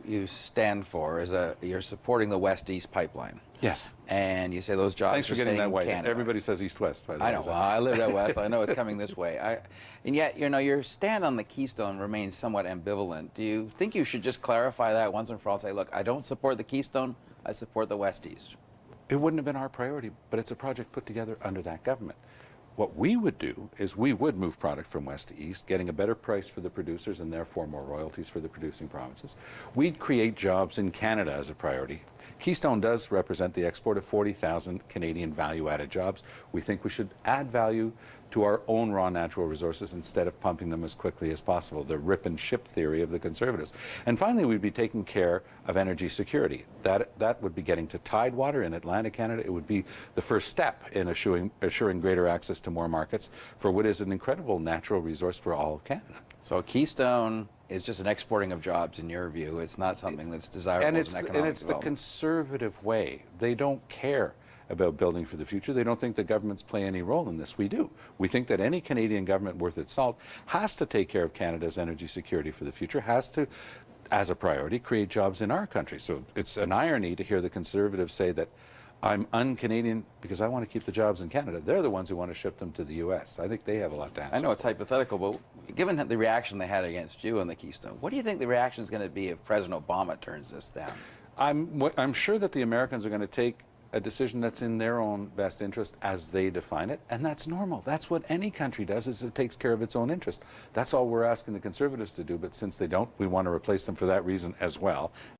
you stand for is you're supporting the West-East pipeline. Yes. And you say those jobs Thanks for are getting staying that way. in Canada. Everybody says east-west, by the way. I know. Well, I live out west. I know it's coming this way. And yet, you know, your stand on the Keystone remains somewhat ambivalent. Do you think you should just clarify that once and for all? Say, look, I don't support the Keystone. I support the West-East. It wouldn't have been our priority, but it's a project put together under that government. What we would do is we would move product from west to east, getting a better price for the producers and therefore more royalties for the producing provinces. We'd create jobs in Canada as a priority. Keystone does represent the export of 40,000 Canadian value-added jobs. We think we should add value to our own raw natural resources instead of pumping them as quickly as possible, the rip and ship theory of the Conservatives. And finally, we'd be taking care of energy security. That would be getting to Tidewater in Atlantic Canada. It would be the first step in assuring greater access to more markets for what is an incredible natural resource for all of Canada. So Keystone is just an exporting of jobs in your view. It's not something that's desirable as an economic development. And it's the conservative way. They don't care about building for the future. They don't think the governments play any role in this. We do. We think that any Canadian government worth its salt has to take care of Canada's energy security for the future, has to, as a priority, create jobs in our country. So it's an irony to hear the Conservatives say that I'm un-Canadian because I want to keep the jobs in Canada. They're the ones who want to ship them to the U.S. I think they have a lot to answer. I know it's hypothetical, but given the reaction they had against you on the Keystone, what do you think the reaction is going to be if President Obama turns this down? I'm sure that the Americans are going to take a decision that's in their own best interest as they define it, and that's normal. That's what any country does, is it takes care of its own interest. That's all we're asking the Conservatives to do, but since they don't, we want to replace them for that reason as well.